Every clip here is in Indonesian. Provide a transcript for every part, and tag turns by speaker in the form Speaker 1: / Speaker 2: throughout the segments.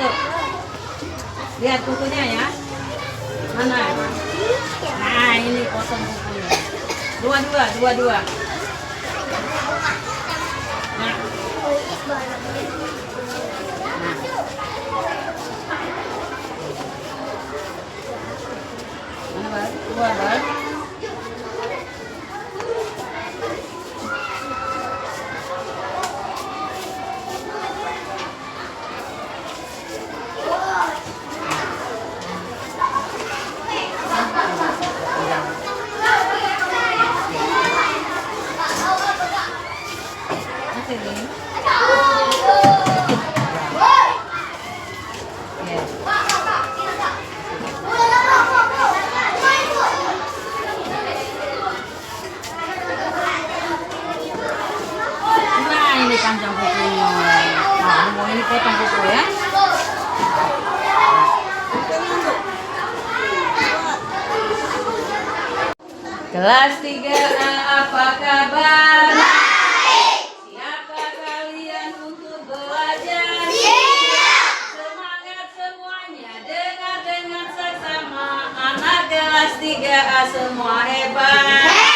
Speaker 1: Tuh. Lihat bukunya ya. Mana? Nah, ini kosong bukunya. Dua. Nah. Mana, Bang? Dua, Bang. Ini panjang bukunya. Nah, mau ini potong buku ya. Kelas 3A, apa kabar? Baik. Siapa kalian untuk belajar? Siap. Semangat semuanya, dengar dengan seksama. Anak kelas 3A semua hebat.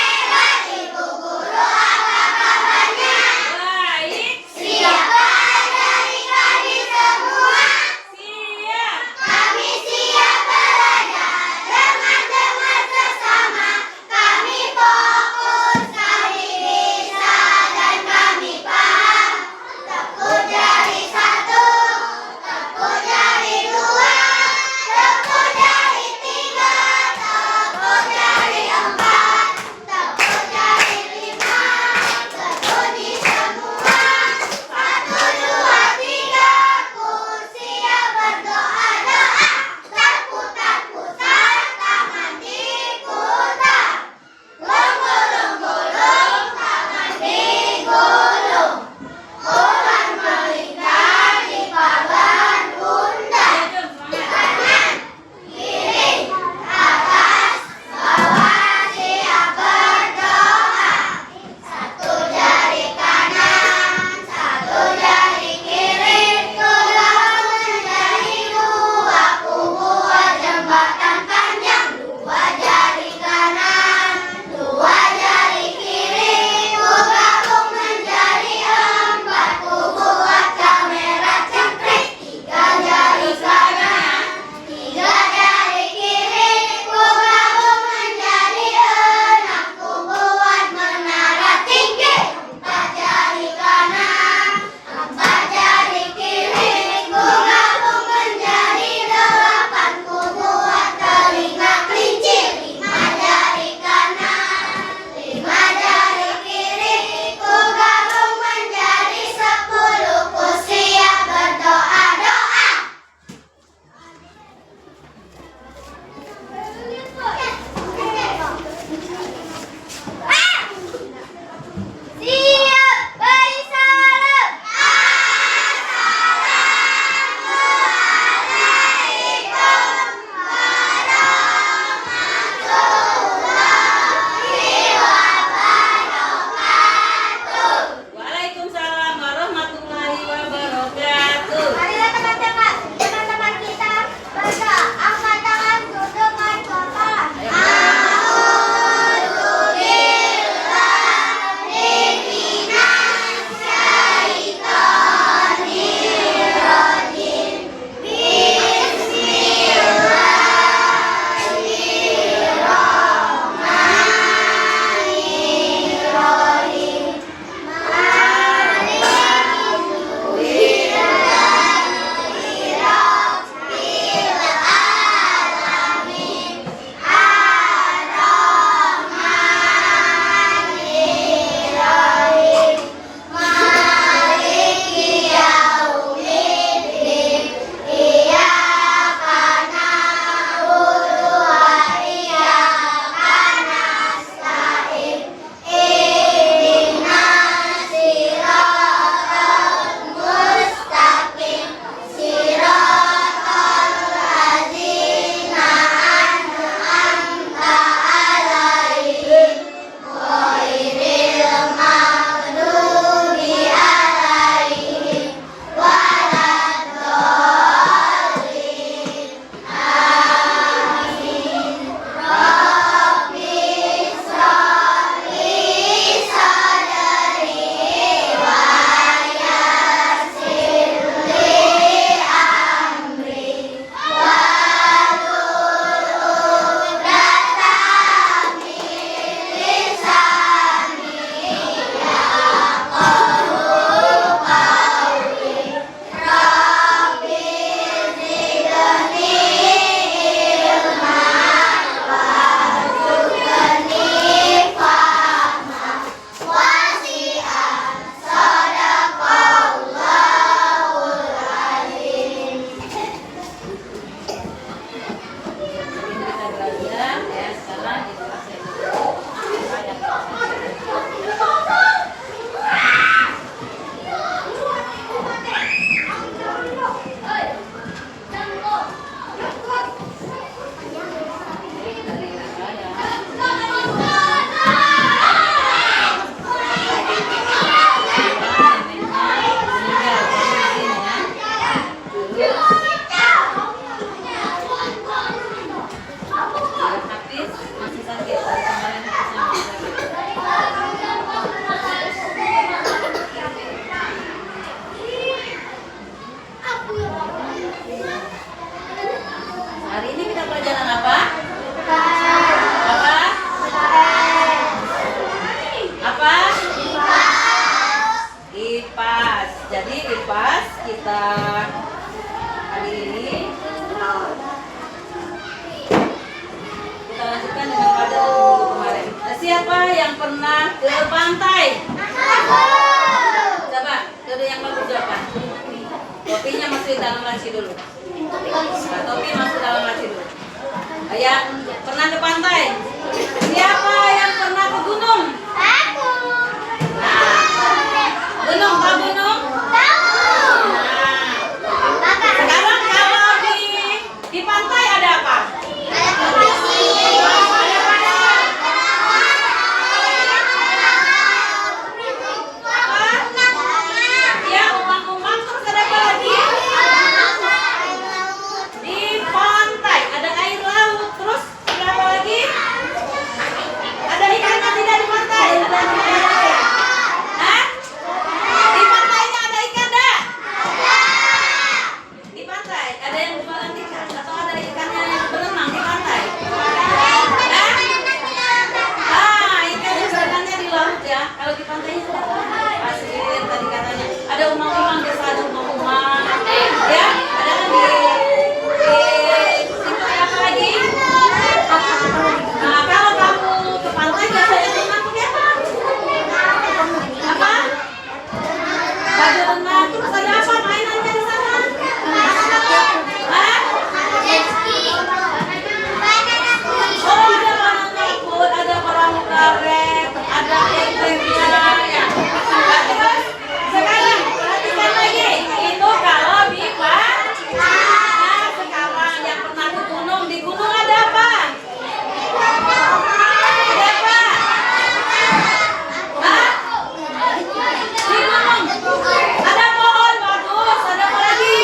Speaker 1: pantai? Coba, dulu yang bagus siapa? Topinya masuk dalam laci dulu. Nah, topi masuk dalam laci dulu. Ayah, pernah ke pantai? Siapa yang pernah ke gunung?
Speaker 2: Aku.
Speaker 1: Nah, gunung, tahu gunung? Nah, sekarang kalau di pantai ada apa?
Speaker 2: Ada komisi.
Speaker 1: Ya, umang-umang, terus ada apa lagi? Di pantai ada air laut, terus ada apa lagi? Ada ikannya tidak di pantai? Hah? Di pantainya ada ikan dah? Di pantai ada yang jualan ikan atau ada ikannya yang berenang di pantai? Hah? Ah, ikan yang berenangnya di laut ya. Kalau di pantainya ada pasir tadi katanya. Ada umang-umang, desa ada umang-umang. Ya, ada kan di situ ada apa lagi? Nah, kalau kamu ke pantai biasanya renang pakai apa? Apa? Baju renang, terus ada apa mainannya di sana? Hah? Oh, ada banana boat, ada perahu karet, ada egrenya ya. Nah, terus sekarang perhatikan lagi, itu kalau di pantai. Nah, sekarang yang pernah ke gunung, di gunung ada apa? Ada apa? Hah? Di gunung ada pohon bagus, ada apa lagi?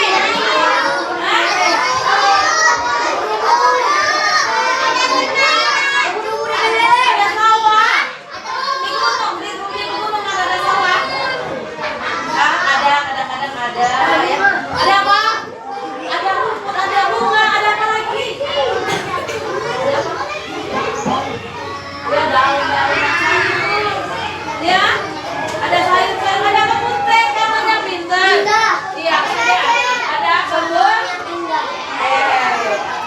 Speaker 1: Hah? Ada sawah. Di gunung, di gunung ada sawah. Ah, ada, kadang-kadang ada ya. Ada apa? Ada rumput, ada bunga, ada apa lagi? Ya, daun-daunan sayur. Ya, ada sayur-sayur, ada kebun teh, katanya pintar. Iya, ada kebun.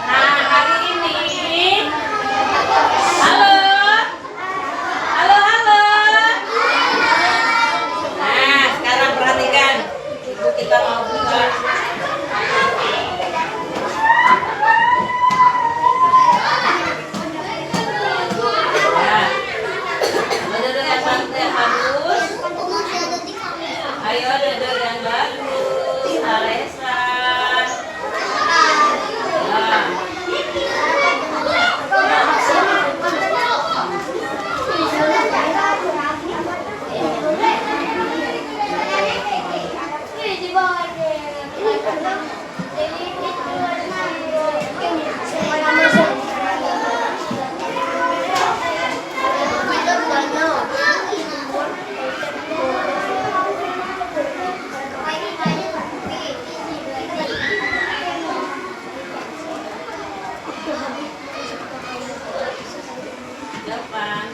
Speaker 1: Nah, hari ini, halo, halo. Nah, sekarang perhatikan, ibu kita mau buka. Nah, duduk yang bagus. Ayo duduk yang bagus, Alesa. Nah. Depan.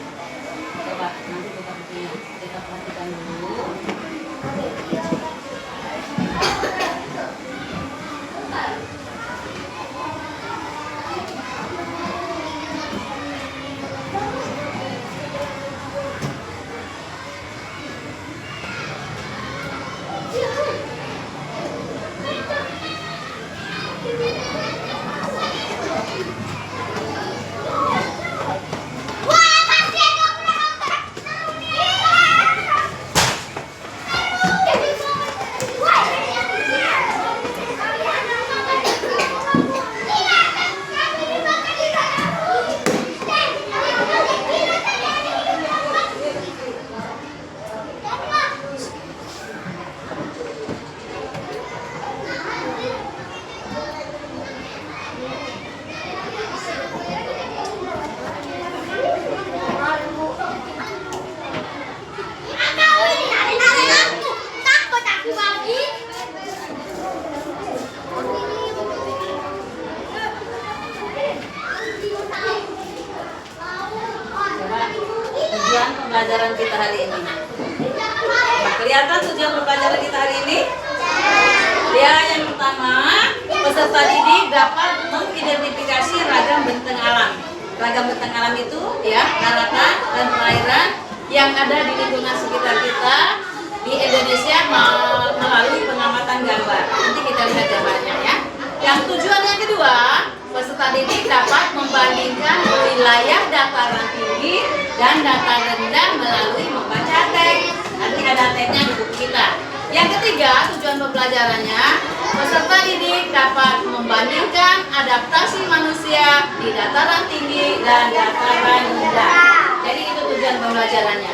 Speaker 1: Coba nanti buka bukunya. Kita perhatikan dulu. Tujuan pembelajaran kita hari ini. Kelihatan tujuan pembelajaran kita hari ini? Ya, yang pertama, peserta didik dapat mengidentifikasi ragam benteng alam. Ragam benteng alam itu ya, daratan dan perairan yang ada di lingkungan sekitar kita di Indonesia melalui pengamatan gambar. Nanti kita lihat gambarnya ya. Yang tujuan yang kedua, peserta didik dapat membandingkan wilayah dataran tinggi dan dataran rendah melalui membaca teks. Nanti ada teksnya di buku kita. Yang ketiga, tujuan pembelajarannya, peserta didik dapat membandingkan adaptasi manusia di dataran tinggi dan dataran rendah. Jadi itu tujuan pembelajarannya.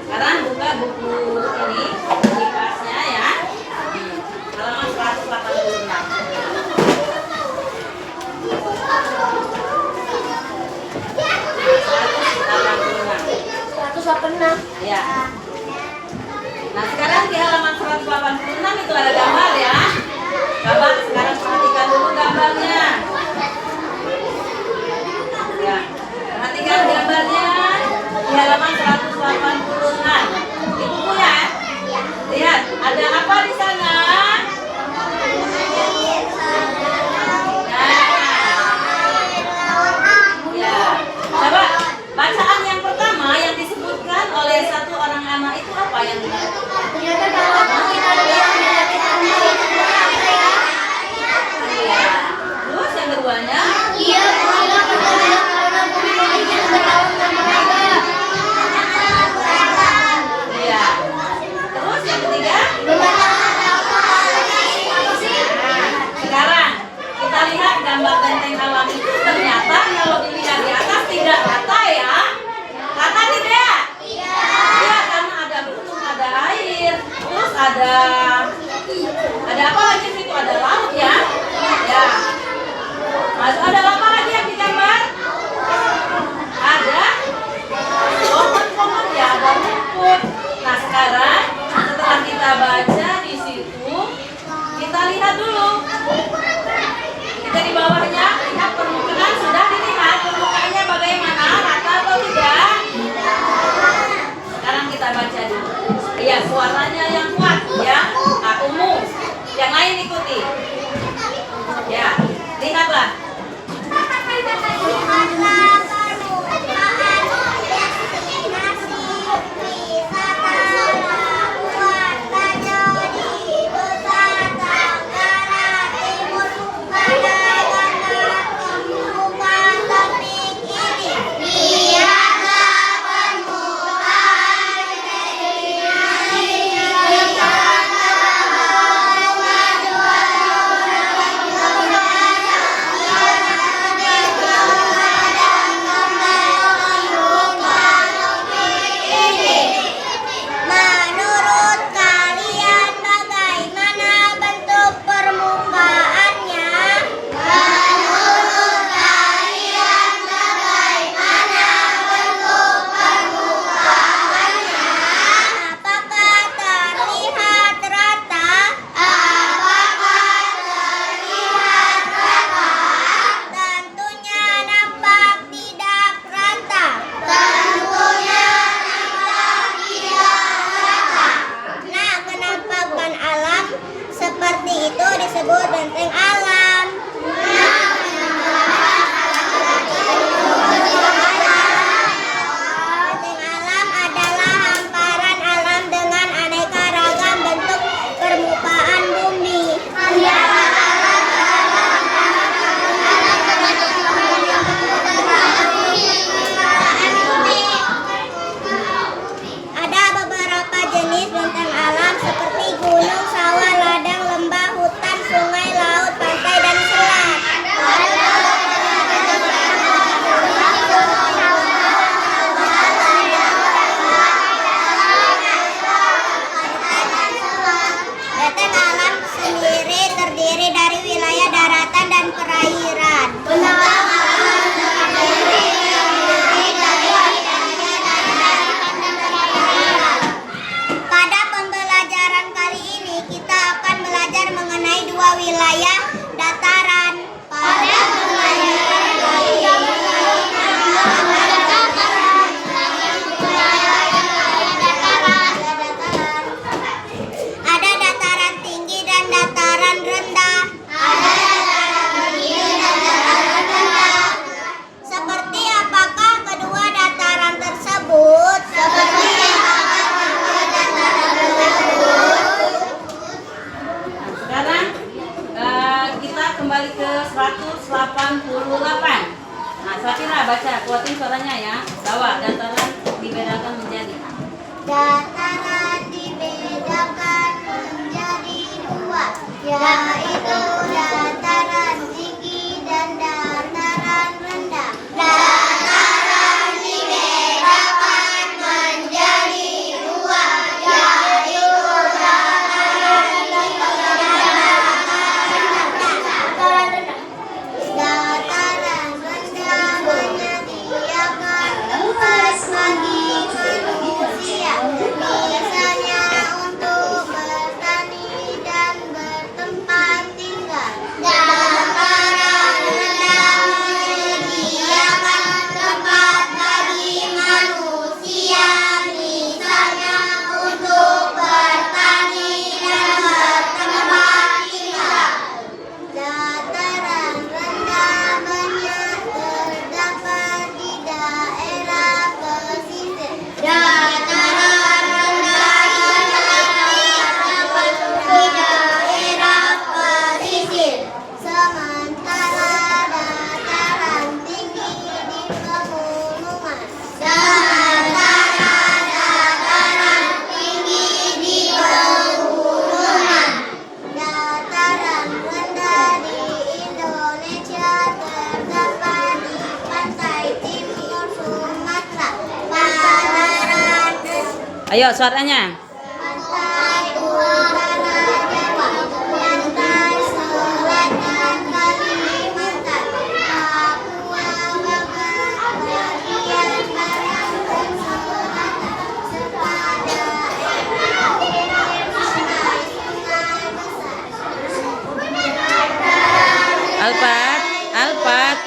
Speaker 1: Sekarang buka buku ini, kipasnya ya, halaman 186.
Speaker 2: 186.
Speaker 1: Ya. Nah sekarang di halaman 186 itu ada gambar ya. Gambar, sekarang perhatikan dulu gambarnya. Ya, perhatikan gambarnya di halaman 186. Di bukunya, lihat ada apa di sana? Ya, coba bacaan yang pertama yang disebutkan oleh satu orang anak itu apa yang benar?
Speaker 2: Ternyata kalau kita lihat
Speaker 1: Iya. Terus yang keduanya?
Speaker 2: iya, karena bumi memiliki berlawan dan mereka.
Speaker 1: Iya. Terus yang ketiga? Sekarang kita lihat gambar benteng alam itu ternyata kalau dilihat di atas tidak rata ya. Rata tidak? Iya, karena ada gunung, ada air, terus ada apa lagi sih itu? Ada laut ya. Ya. Masuk ada apa lagi yang digambar? Ada pohon-pohon ya, ada rumput. Nah sekarang setelah kita baca di situ, kita lihat dulu. Kita di bawahnya lihat permukaan, sudah dilihat permukaannya bagaimana, rata atau tidak? Sekarang kita baca dulu. Iya, suaranya yang kuat ya. Nah, umum. Yang lain ikuti. Ya, lihatlah.
Speaker 2: Menurut kalian bagaimana bentuk permukaannya? Menurut kalian bagaimana bentuk permukaannya? Apakah terlihat rata? Apakah terlihat rata? Tentunya nampak tidak rata. Tentunya nampak tidak rata. Nah, penampakan alam seperti itu disebut benteng alam. Benteng alam adalah hamparan alam dengan aneka ragam bentuk permukaan bumi. Ada beberapa jenis benteng alam seperti gunung, sawah, ladang, lembah, hutan, sungai, laut,
Speaker 1: baca, kuatin suaranya ya. Bawa dataran dibedakan menjadi.
Speaker 2: Dataran dibedakan menjadi dua, yaitu dataran tinggi dan dataran rendah. Dataran dibedakan menjadi dua, yaitu dataran tinggi dan dataran rendah. Dataran rendah menyediakan tempat bagi manusia, misalnya untuk bertani dan bertempat tinggal. Dataran rendah menyediakan tempat bagi manusia, misalnya untuk bertani dan bertempat tinggal. Dataran rendah banyak terdapat di daerah pesisir. Dataran rendah terdapat di daerah pesisir. Sementara dataran tinggi di pegunungan. Dataran tinggi di pegunungan. Dataran rendah di Indonesia terdapat di pantai timur Sumatera, Padaran,
Speaker 1: Ayo suaranya.
Speaker 2: pantai utara Jawa, pantai selatan Kalimantan, Papua bagian barat dan selatan, serta daerah sungai-sungai besar.
Speaker 1: Alpat, Alpat.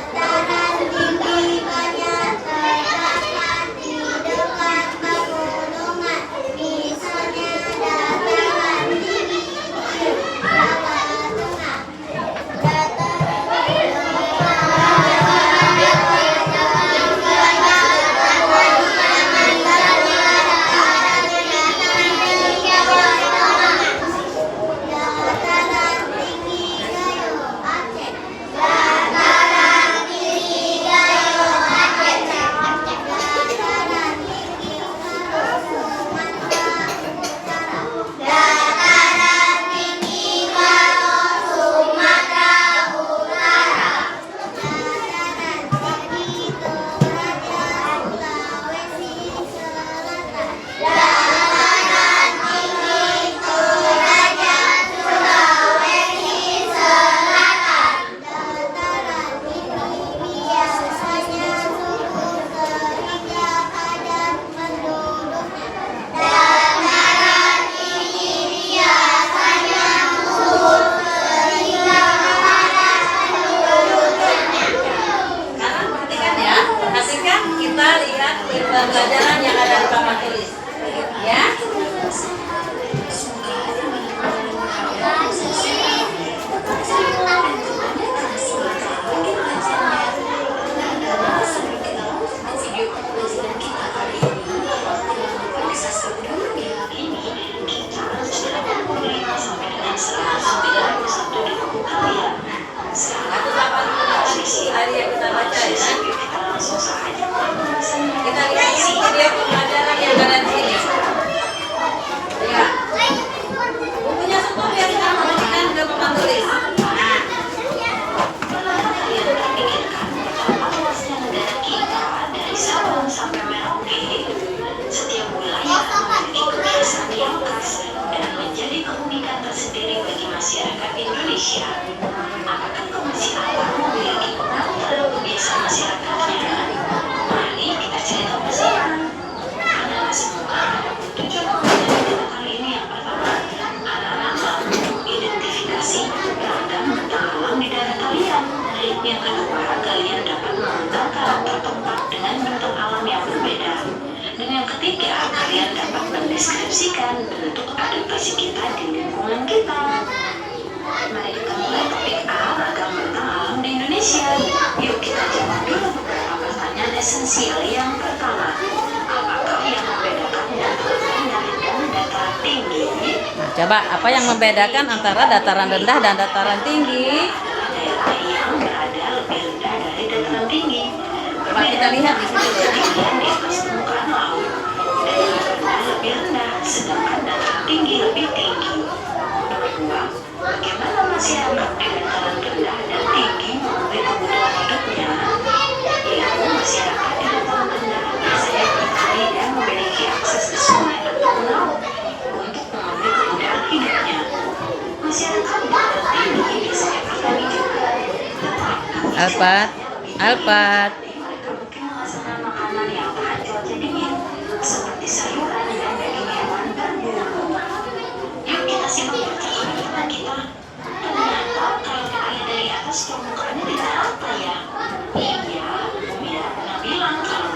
Speaker 1: Dataran tinggi banyak terdapat di dekat pegunungan, misalnya dataran tinggi di Jawa Tengah. Dataran tinggi Gayo Aceh. Dataran tinggi Gayo Aceh. Dataran tinggi Karo Sumatera Utara. Dataran tinggi Karo Sumatera Utara. Dataran tinggi Toraja Sulawesi Selatan. Dataran tinggi Toraja Sulawesi Selatan. Dataran tinggi biasanya subur sehingga padat penduduknya. Dataran tinggi biasanya subur sehingga padat penduduknya. Sekarang perhatikan ya, perhatikan kita lihat pembelajaran yang ada di papan tulis. Ya. Satu papan tulis hari yang kita baca ya. Kita lihat video pembelajaran yang ada di sini. Ya. Bukunya semua biar kita perhatikan ke papan tulis. Nah.
Speaker 3: Dari Sabang sampai Merauke, setiap bulan kondisi kita di lingkungan kita. Mari kita mulai topik A, ragam bentang alam di Indonesia. Yuk kita jawab dulu beberapa pertanyaan esensial. Yang pertama, apakah yang membedakan dataran rendah dan dataran tinggi?
Speaker 1: Nah, coba apa yang membedakan antara dataran rendah dan dataran tinggi?
Speaker 3: Daerah yang berada lebih rendah dari dataran tinggi.
Speaker 1: Coba kita lihat di sini ya.
Speaker 3: Ketinggian di atas permukaan laut. Dataran rendah lebih rendah, sedangkan dataran tinggi lebih tinggi. Nomor 2, bagaimana masyarakat di dataran rendah dan tinggi memenuhi kebutuhan hidupnya? Yaitu masyarakat di dataran rendah biasanya bertani dan memiliki akses ke sungai atau laut untuk memenuhi kebutuhan hidupnya. Masyarakat di dataran tinggi biasanya bertani juga, tetapi
Speaker 1: Alpat.
Speaker 3: mereka mungkin menghasilkan makanan yang tahan cuaca dingin, seperti sayuran dan daging hewan berbulu. Yuk kita simak percakapan kita. Ternyata kalau kita lihat dari atas permukaannya tidak apa ya? Iya, Bumi pernah bilang kalau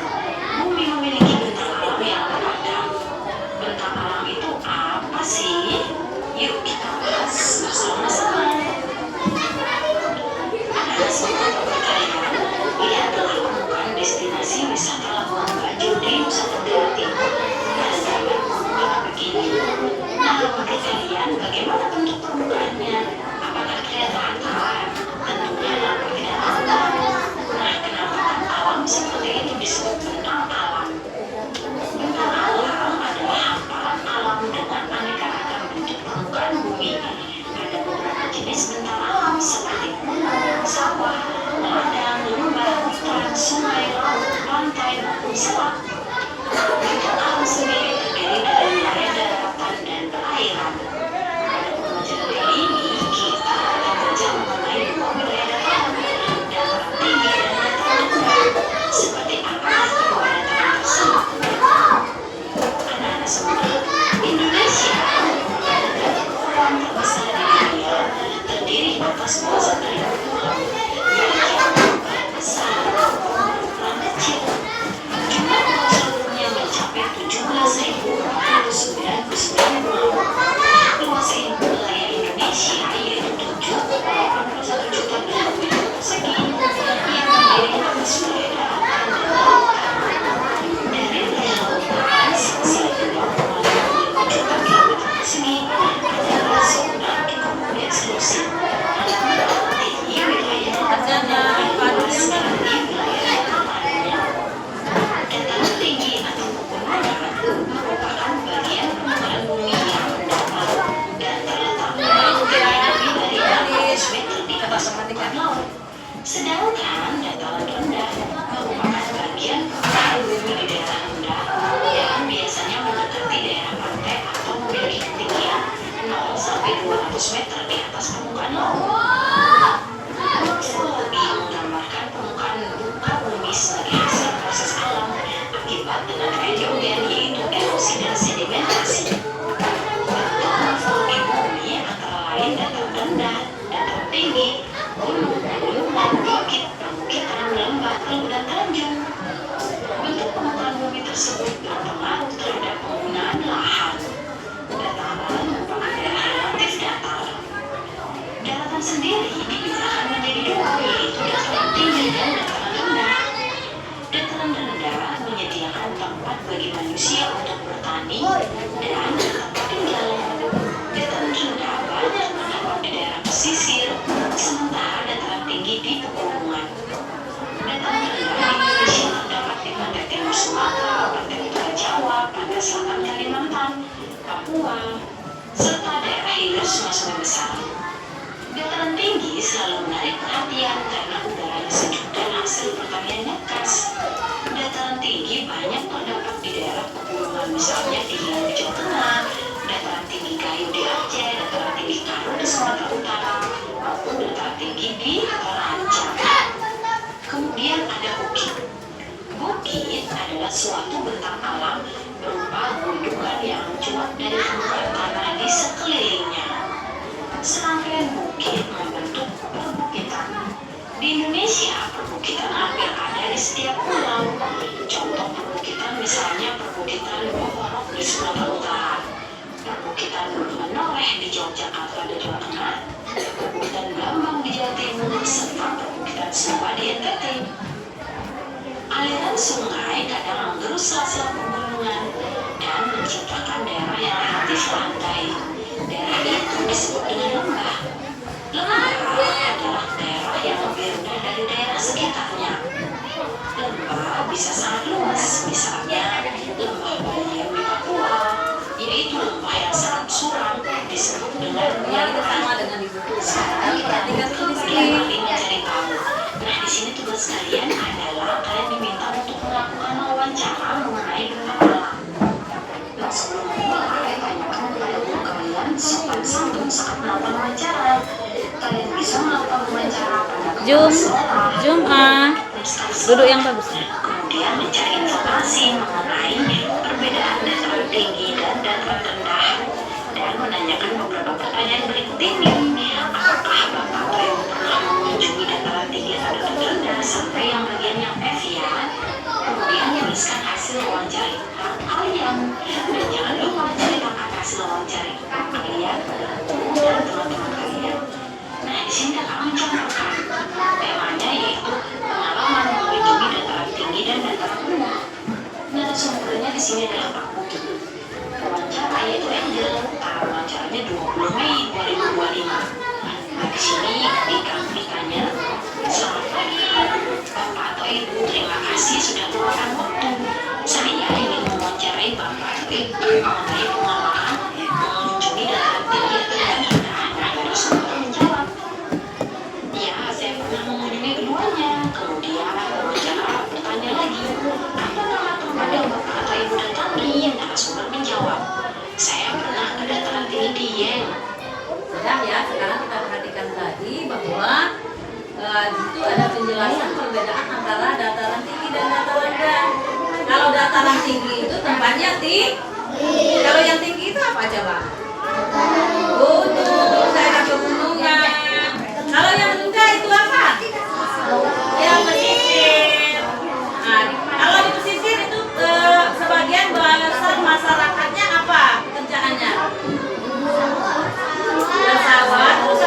Speaker 3: Bumi memiliki bentang alam yang beragam. Bentang alam itu apa sih? Yuk kita bahas bersama-sama. Ada sebuah pertanyaan, lihatlah permukaan destinasi wisata Labuan Bajo di Nusa Tenggara Timur. Ada gambar permukaan begini. Nah, menurut kalian bagaimana bentuk permukaannya? Apakah terlihat rata? Tentunya tidak rata. Nah, kenapa alam seperti itu disebut bentang alam? Bentang alam adalah hamparan alam dengan aneka ragam bentuk permukaan bumi. Ada beberapa jenis bentang alam seperti gunung, sawah, ladang, lembah, hutan, sungai, laut, pantai, maupun selat. Bentang alam sendiri terdiri dari wilayah daratan dan perairan. Pada pembelajaran kali ini, kita akan belajar mengenai dua wilayah daratan, dataran tinggi dan dataran rendah. Seperti apa kedua dataran tersebut? Anak-anak semua, Indonesia merupakan negara kepulauan terbesar di dunia, terdiri atas kawasan ribuan pulau, baik yang besar maupun berukuran kecil. Jumlah pulau seluruhnya mencapai 17.049 pulau. Luas wilayah Indonesia yaitu 7,81 juta kilometer persegi yang terdiri atas wilayah daratan dan lautan. Dari wilayah lautan sebesar 2,55 juta kilometer persegi adalah zona ekonomi eksklusif. Tinggi wilayah daratan dan luas dari wilayah datarannya. Dataran tinggi atau pegunungan merupakan bagian permukaan bumi yang mendatar dan terletak lebih dari 600 meter di atas permukaan laut. Sedangkan dataran rendah merupakan bagian permukaan bumi di daerah rendah yang biasanya mendekati daerah pantai atau memiliki ketinggian 0 sampai 200 meter di atas permukaan laut. Morfologi menggambarkan permukaan muka bumi sebagai hasil proses alam akibat tenaga geogen yaitu erosi dan sedimentasi. Bentuk morfologi bumi antara lain dataran rendah, dataran tinggi, gunung-gunungan, bukit, perbukitan, lembah, teluk, dan tanjung. Bentuk permukaan bumi tersebut berpengaruh terhadap penggunaan lahan. Dataran merupakan daerah relatif datar. Daratan sendiri dibedakan menjadi dua, yaitu dataran tinggi dan dataran rendah. Dataran rendah menyediakan tempat bagi manusia untuk bertani dan tempat tinggal. Dataran rendah banyak terdapat di daerah pesisir, sementara dataran tinggi di pegunungan. Dataran rendah di Indonesia terdapat di pantai timur Sumatera, pantai utara Jawa, pantai selatan Kalimantan, Papua, serta daerah hilir sungai-sungai besar. Dataran tinggi selalu menarik perhatian karena udaranya sejuk dan hasil pertaniannya khas. Dataran tinggi banyak terdapat di daerah pegunungan, misalnya di Lampung, Jawa Tengah, dataran tinggi Kayu di Aceh, dataran tinggi Karo di Sumatera Utara, maupun dataran tinggi di Toraja. Kemudian ada bukit. Bukit adalah suatu bentang alam berupa gundukan yang mencuat dari permukaan tanah di sekelilingnya. Serangkaian bukit membentuk perbukitan. Di Indonesia, perbukitan hampir ada di setiap pulau. Contoh perbukitan misalnya perbukitan Bohorok di Sumatera Utara, perbukitan menoleh di Yogyakarta di Jawa Tengah, perbukitan Bambang di Jawa Timur, serta perbukitan Sumba di NTT. Aliran sungai kadang menggerus sela-sela pegunungan dan menciptakan daerah yang relatif landai. Daerah itu disebut dengan lembah. Lembah adalah daerah yang lebih rendah dari daerah sekitarnya. Lembah bisa sangat luas, misalnya lembah Bayam di Papua, yaitu lembah yang sangat suram, disebut dengan
Speaker 1: Ya, itu sama dengan di buku.
Speaker 3: sekarang kita
Speaker 1: Perhatikan dulu di sini.
Speaker 3: kembali mencari tahu. Nah, di sini tugas kalian adalah kalian diminta untuk melakukan wawancara mengenai lembah alam. Nah, sebelum memulai, tanyakan kepada guru kalian sopan santun saat melakukan wawancara. Kalian bisa melakukan wawancara pada kepala
Speaker 1: Jum,
Speaker 3: sekolah,
Speaker 1: Jum, duduk yang bagus.
Speaker 3: kemudian mencari informasi mengenai perbedaan dataran tinggi dan dataran rendah, dan menanyakan beberapa pertanyaan berikut ini. Apakah Bapak atau Ibu pernah mengunjungi dataran tinggi atau dataran rendah sampai yang bagian yang F ya? Kemudian tuliskan hasil wawancara kalian, dan jangan lupa menceritakan hasil wawancara kalian dan teman-teman kalian. Nah, di sini kakak mencontohkan temanya yaitu pengalaman mengunjungi dataran tinggi dan dataran rendah. Narasumbernya di sini adalah Pak Budi. Wawancara yaitu Angel. Wawancaranya 20 Mei 2025. Nah, di sini ditanya, selamat pagi Bapak atau Ibu, terima kasih sudah meluangkan waktu. Saya ingin mewawancarai Bapak atau Ibu mengenai pengalaman mengunjungi dataran tinggi atau dataran rendah. Nah, narasumber menjawab, ya, saya pernah mengunjungi keduanya. Kemudian wawancara bertanya lagi, apa nama tempat yang Bapak atau Ibu datangi? Narasumber menjawab, saya pernah ke dataran tinggi Dieng.
Speaker 1: Sudah ya, sekarang kita perhatikan tadi bahwa itu ada penjelasan perbedaan antara dataran tinggi dan dataran rendah. Kalau dataran tinggi itu tempatnya tinggi. Kalau yang tinggi itu apa coba? Gunung, daerah pegunungan. Kalau yang rendah itu apa? Yang pesisir. Nah, kalau di pesisir itu sebagian besar masyarakatnya apa pekerjaannya? Bersawat, terus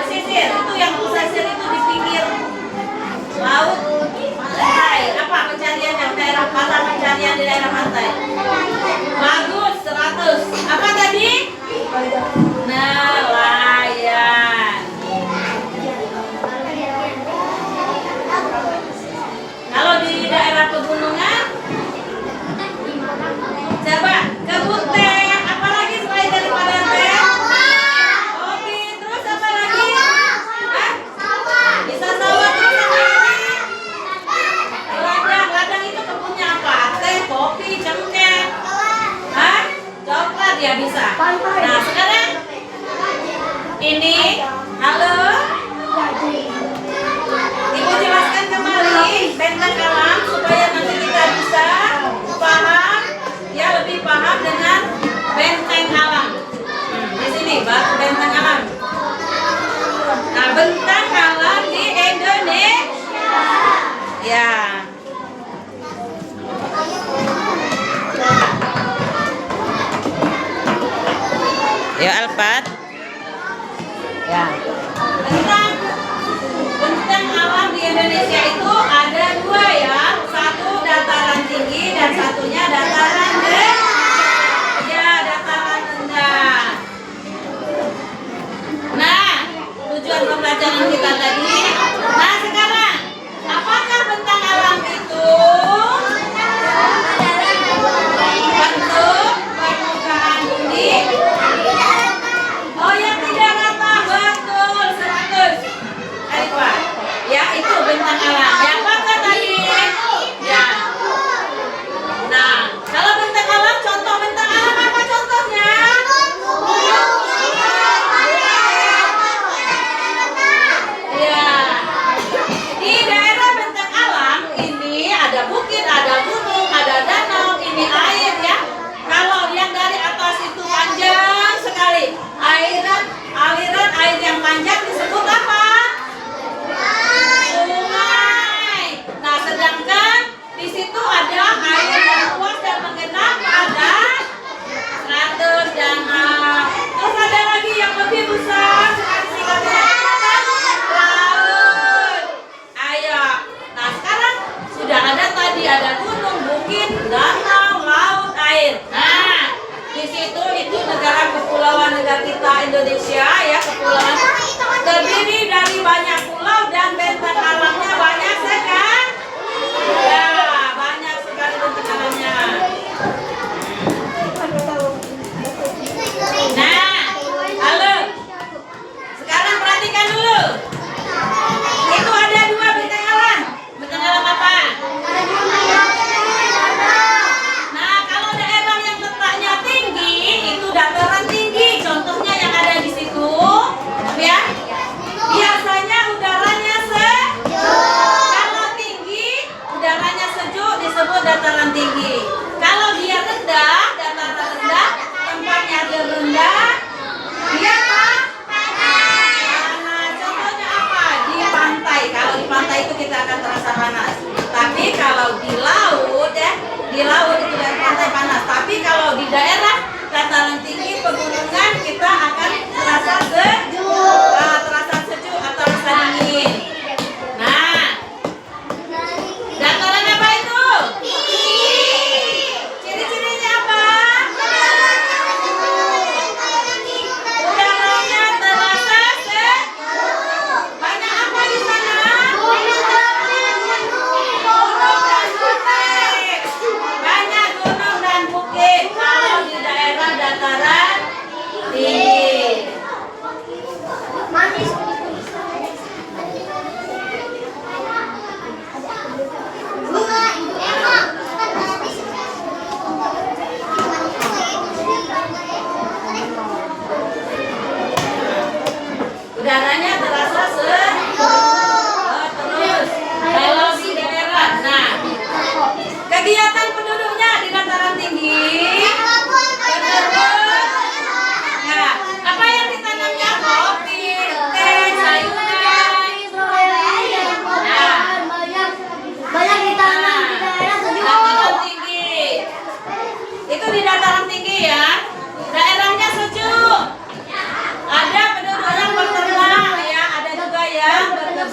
Speaker 1: pesisir itu yang pesisir itu di pinggir laut, pantai. Apa pencariannya? Daerah pantai, pencarian di daerah pantai. Bagus, 100. Apa tadi?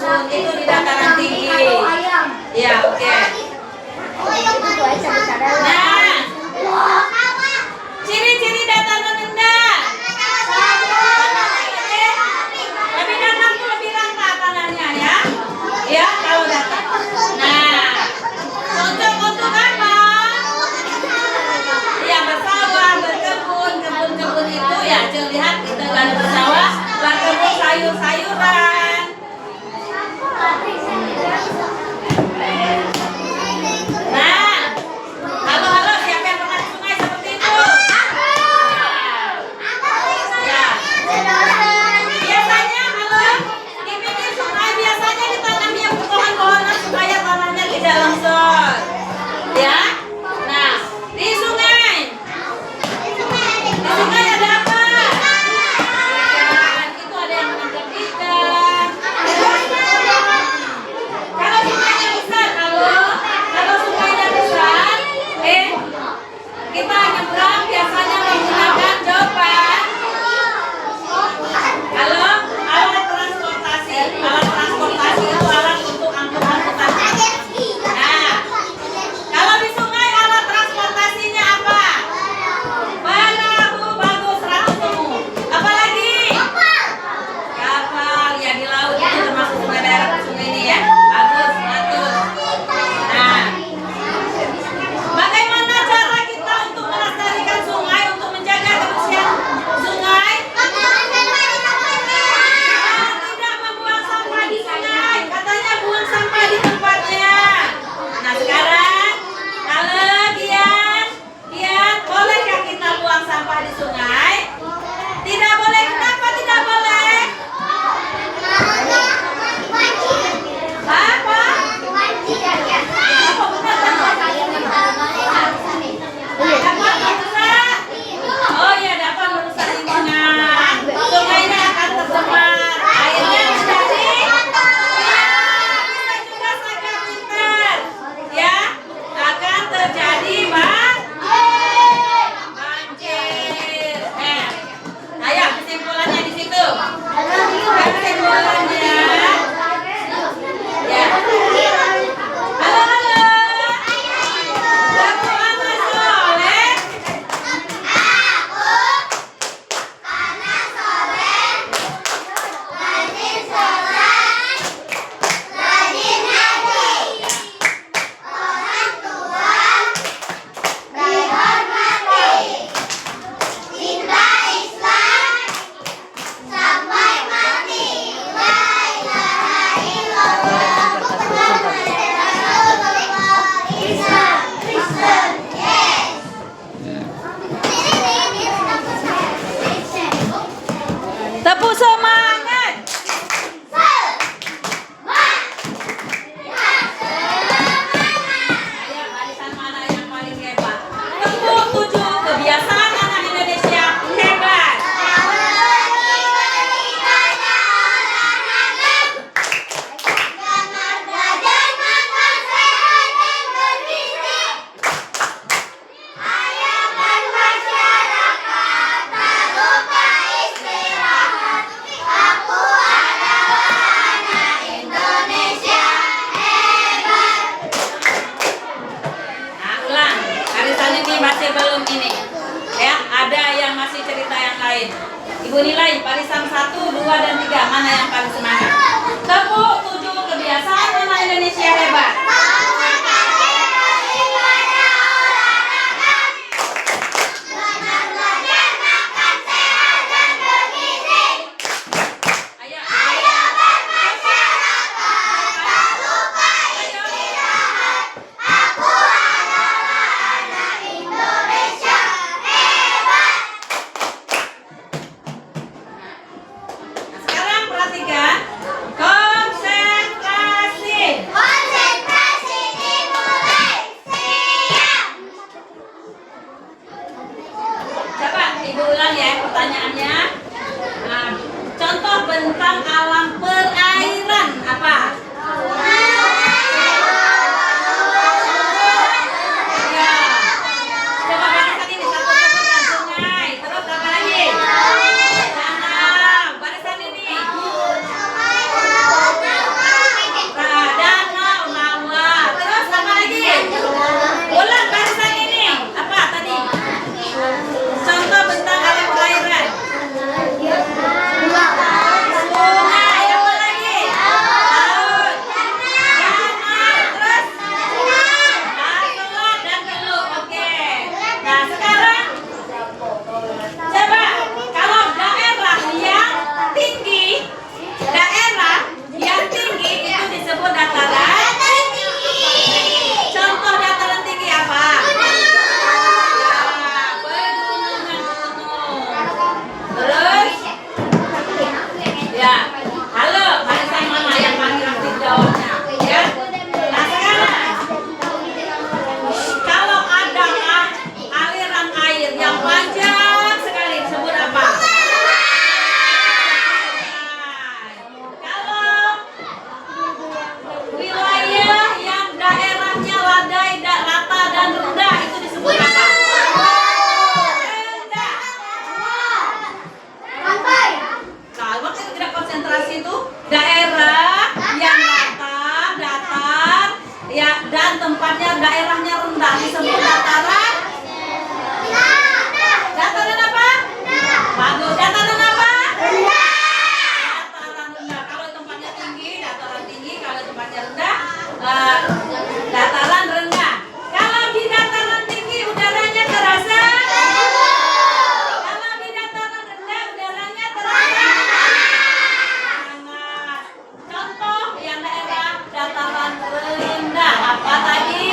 Speaker 1: dusun itu di dataran tinggi. Ya, oke. Nah, ciri-ciri dataran rendah. Lebih datar tuh lebih rata tanahnya ya. Ya, kalau datar. Nah, cocok untuk apa? Ya, bersawah, berkebun. Kebun-kebun itu ya, lihat kita ada bersawah, berkebun sayur-sayuran. Nah, halo, siapa yang pernah di sungai seperti itu? Ya. Biasanya di pinggir sungai biasanya ditanami pohon-pohonan supaya tanahnya tidak longsor. Ya. Nah, di sungai ada apa? Ikan. Itu ada yang menangkap ikan. Kalau sungainya besar, kalau sungainya besar, kita nyebrang biasanya menggunakan jopan. Kalau alat transportasi itu alat untuk angkut-angkutan. Nah, kalau di sungai alat transportasinya apa? Perahu, bagus, perahu semua. Apalagi? Kapal. Ya di laut itu termasuk sungai daerah sungai ini ya. Bagus, bagus. Nah, bagaimana cara kita untuk melestarikan sungai, untuk menjaga kebersihan sungai? Tidak membuang sampah di sungai. Katanya buang sampah di tempatnya. Nah sekarang, kalau Gian, bolehkah kita buang sampah di sungai? Tidak boleh. Kenapa tidak boleh? Apa? Oh ya, dapat merusak lingkungan. Sungainya akan tercemar. Airnya menjadi bisa juga saja pintar. Ya, akan terjadi banjir. Ayo kesimpulannya di situ. Kesimpulannya. Ya. Halo. Lagu Anak Soleh. Tepuk semangat. Ayo, barisan mana yang paling hebat? Tepuk 7 kebiasaan anak Indonesia hebat. Nah, ulang. Barisan ini masih belum ini. Ya, ada yang masih cerita yang lain. Ibu nilai barisan 1, 2, dan 3 mana yang paling semangat? Tepuk 7 kebiasaan anak Indonesia hebat. Ayo. Nah, sekarang perhatikan konsep rendah, dataran rendah. Kalau di dataran tinggi udaranya terasa. Kalau di dataran rendah udaranya terasa. Sangat. Contoh yang daerah dataran rendah apa tadi?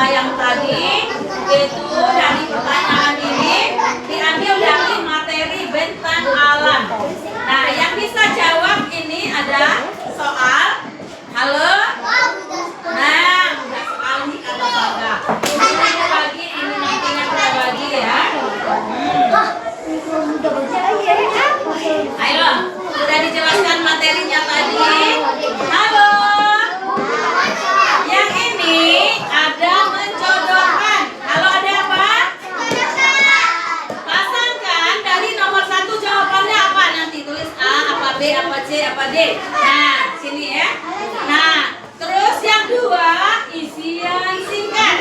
Speaker 1: Yang tadi itu dari pertanyaan ini diambil dari materi bentang alam. Nah, yang bisa jawab ini ada soal halo. Nah, soal ini kata bangga. Ini bagi ini nantinya kita bagi ya. Ayo, sudah dijelaskan materinya tadi. Halo. Yang ini ada menjodohkan. Halo, ada apa? Pasangkan dari nomor 1 jawabannya apa? Nanti tulis A, apa B, apa C, apa D. Nah, sini ya. Nah, terus yang 2 isi yang singkat.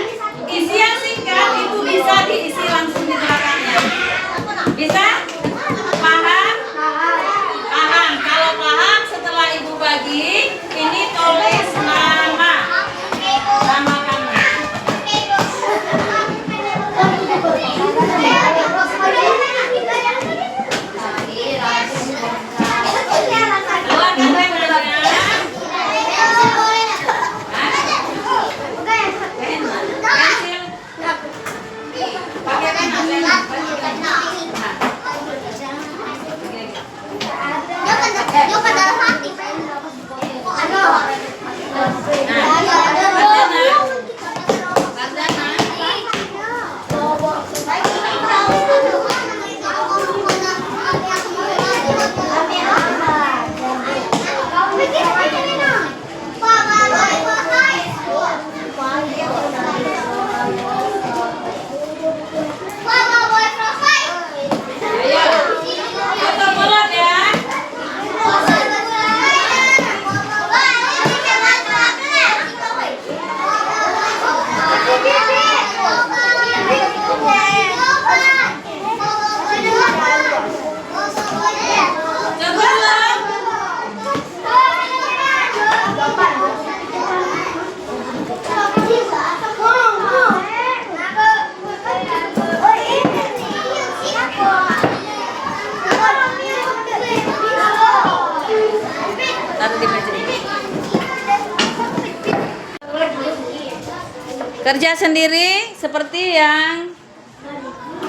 Speaker 1: Kerja sendiri seperti yang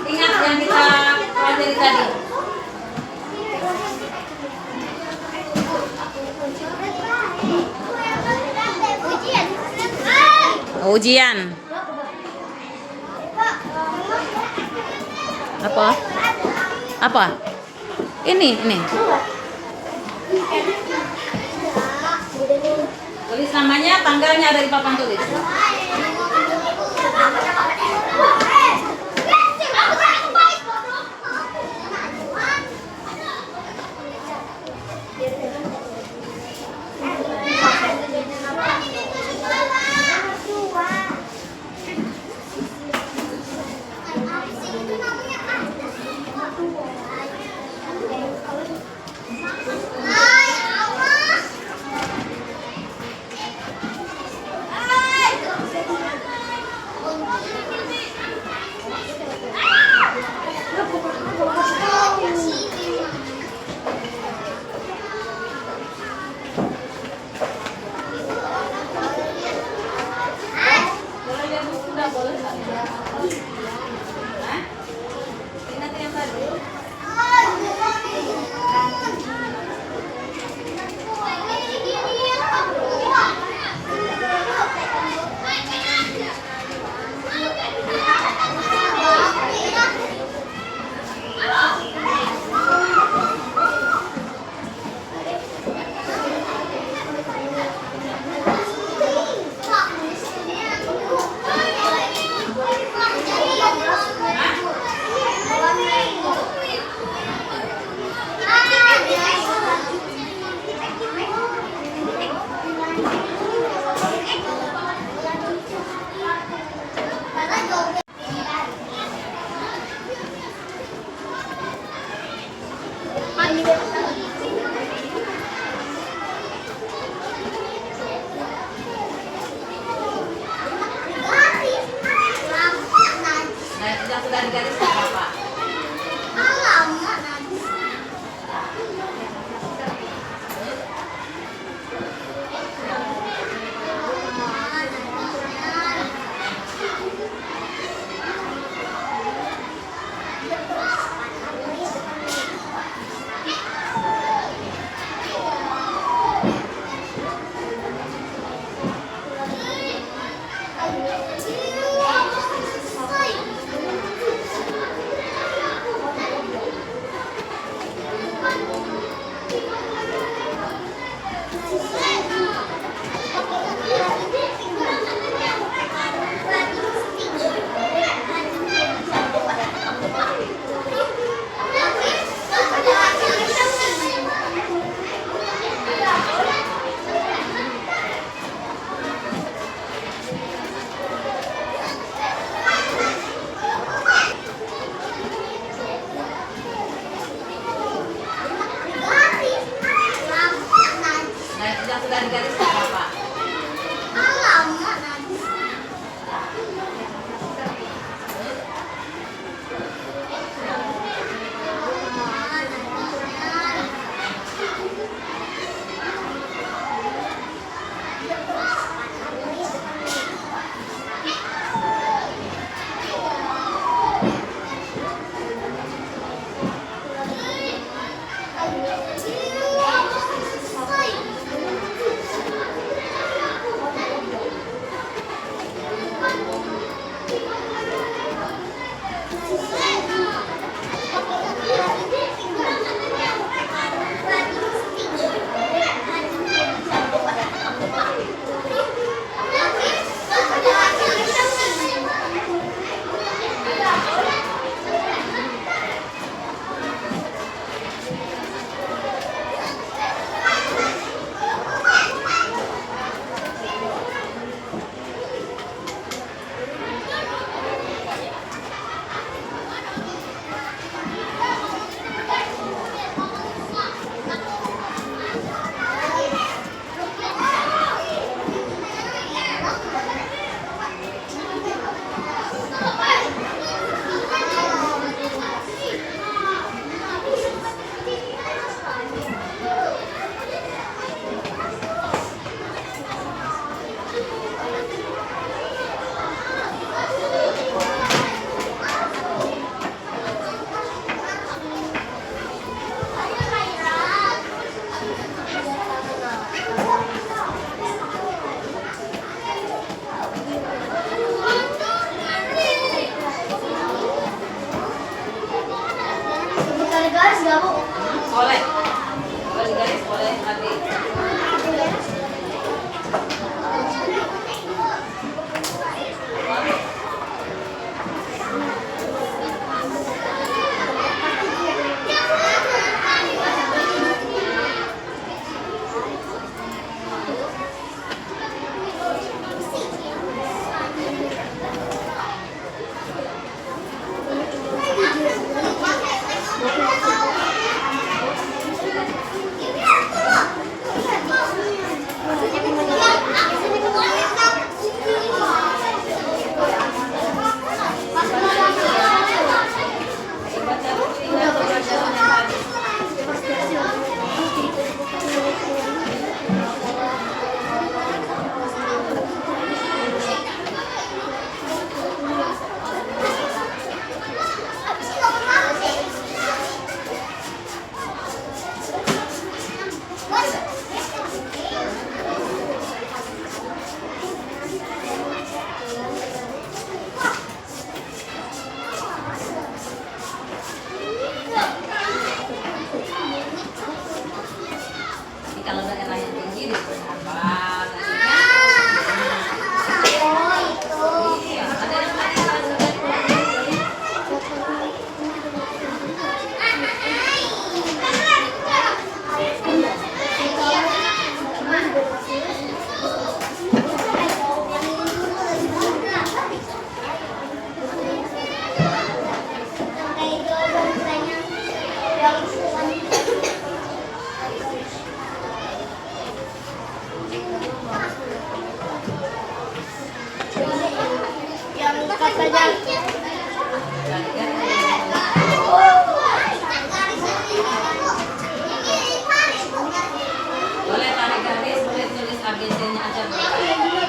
Speaker 1: ingat yang kita pelajari tadi. Ujian. Apa? Apa? Ini. Tulis namanya, tanggalnya ada di papan tulis. Garis apa?
Speaker 2: digaris nggak Bu?
Speaker 1: Boleh. Kalau digaris boleh nanti. Kalau daerah yang tinggi di apa nantinya?
Speaker 2: Oh itu.
Speaker 1: Iya, ada yang tadi sudah
Speaker 2: Yang dekat saja.
Speaker 1: boleh tarik garis, boleh tulis ABC-nya aja boleh.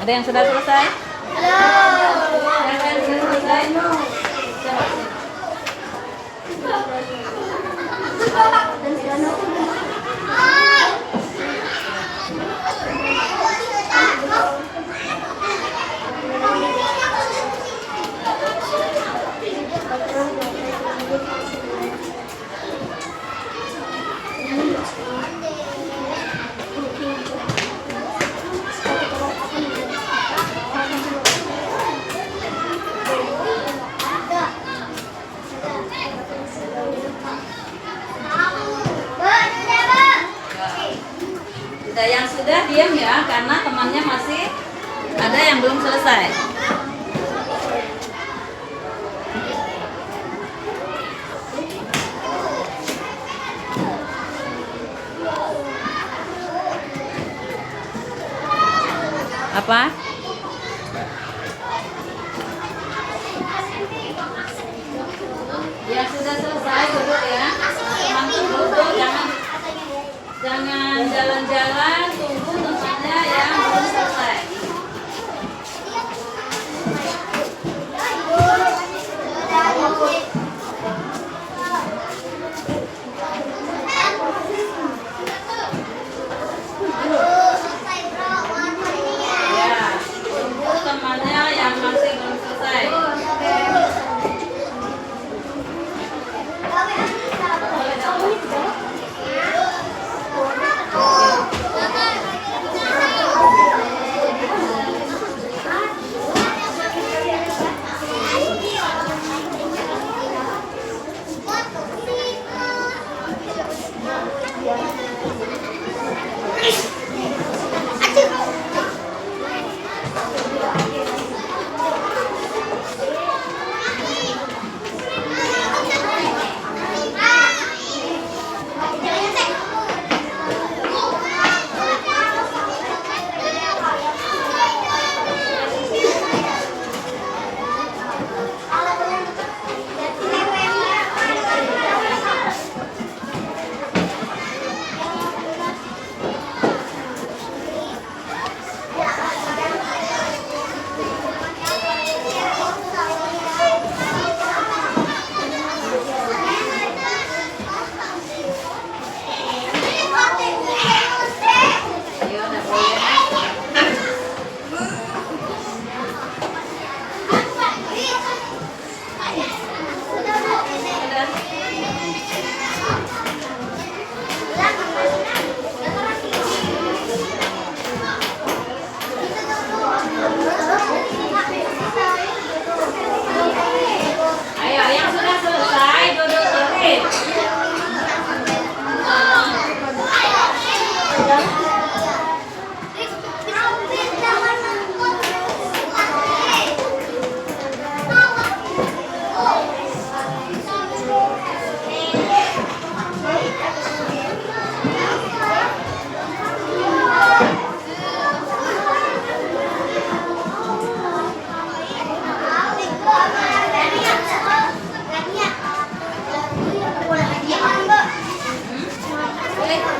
Speaker 1: Ada yang sudah selesai? Ada yang sudah selesai? Sudah yang sudah diam ya, karena temannya masih ada yang belum selesai. Apa? Ya sudah selesai, duduk ya. Teman-teman duduk, jangan jalan-jalan, tunggu tempatnya yang belum selesai.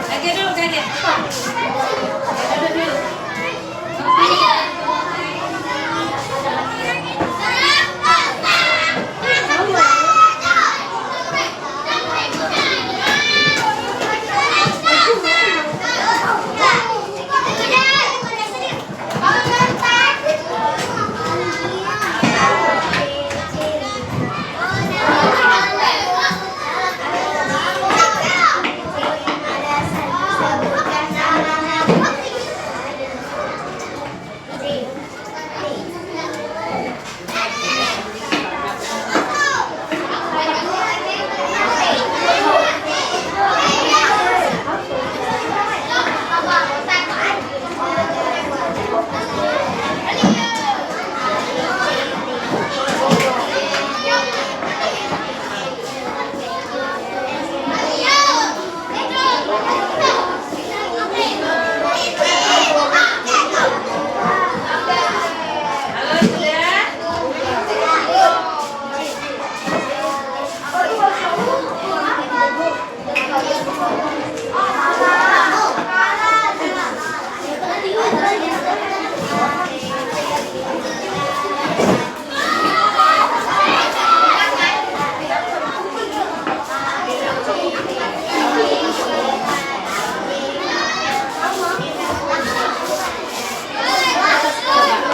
Speaker 1: Gage dulu, Gage. Gage dulu.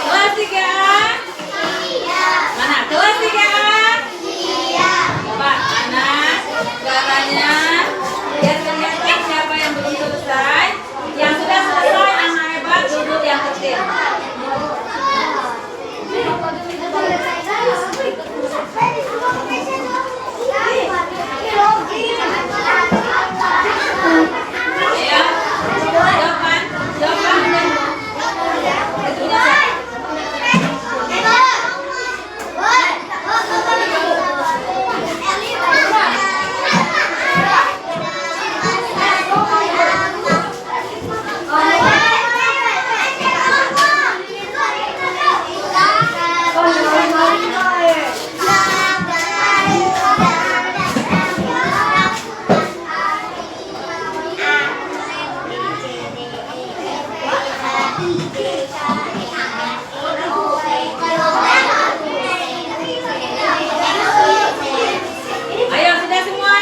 Speaker 1: Kelas 3. Mana? Kelas 3. Coba mana caranya biar kelihatan siapa yang belum selesai. Yang sudah selesai anak hebat duduk yang kecil. Ayo, jawaban. Itu udah. Ayo, sudah semua?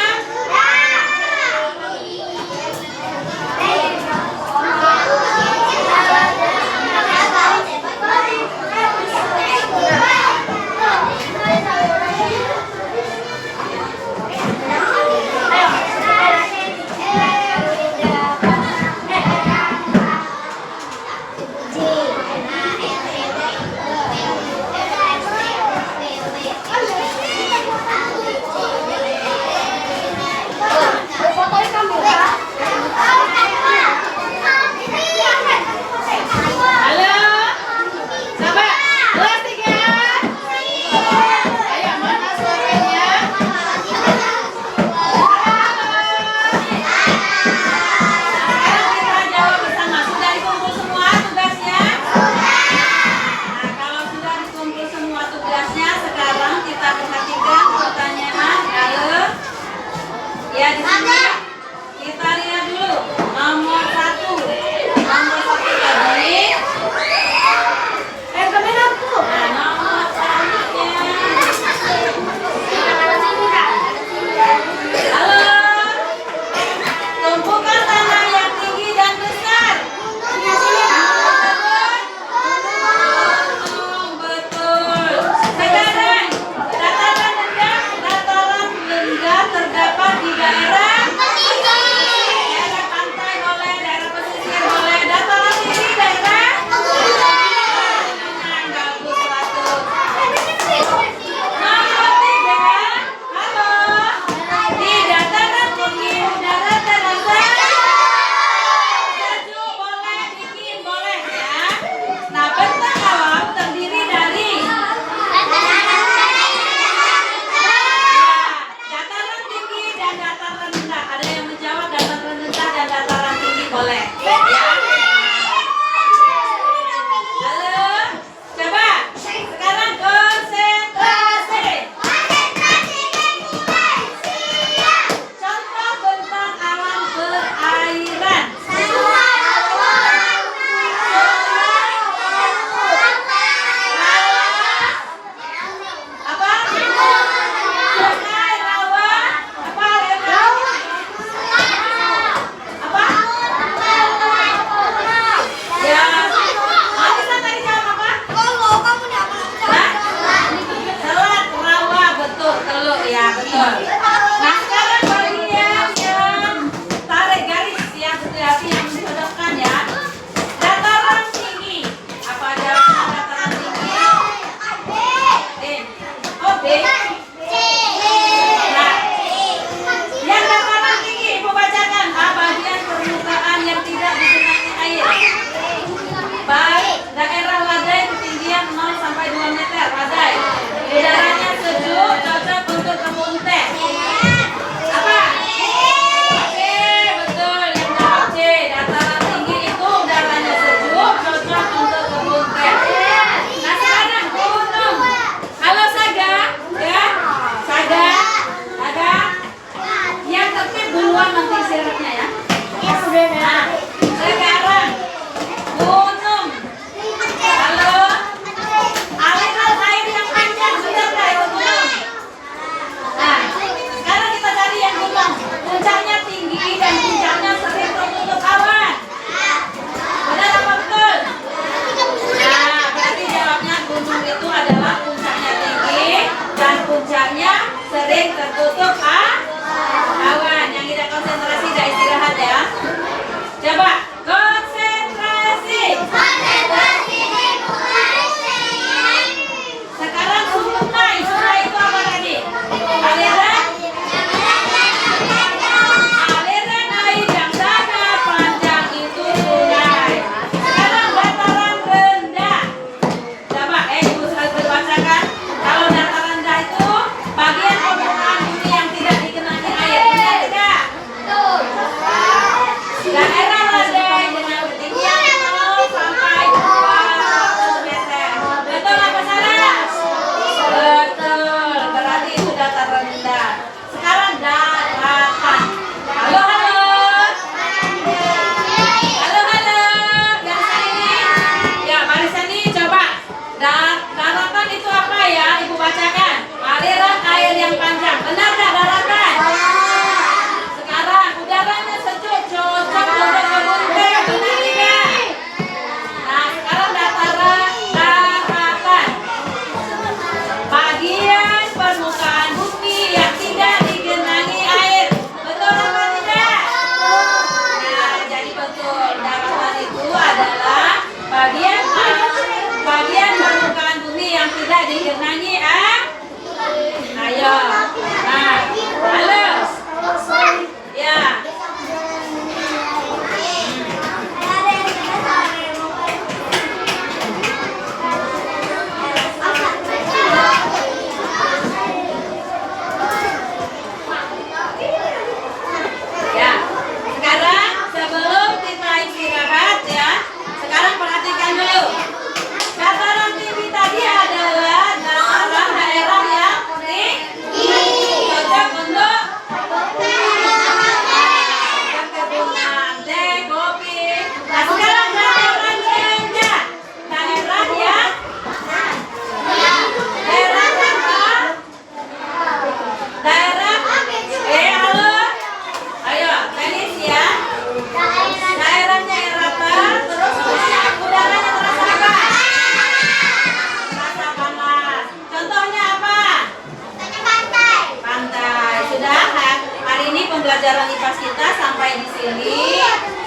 Speaker 2: J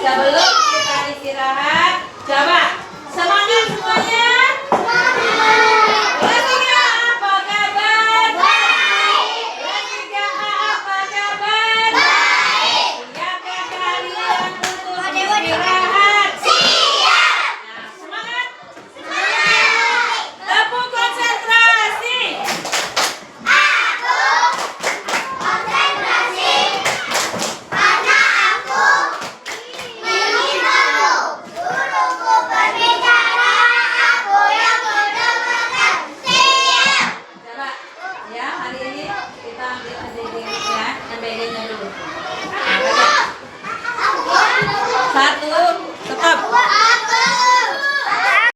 Speaker 1: Sebelum kita istirahat, coba semangat semuanya. Kelas 3 apa kabar? Kelas 3A apa kabar? Siapkah kalian untuk istirahat? Nah, semangat. Tepuk konsentrasi. Coba ya, hari ini kita ambil adik ya, yang bedanya dulu. Nah, 1,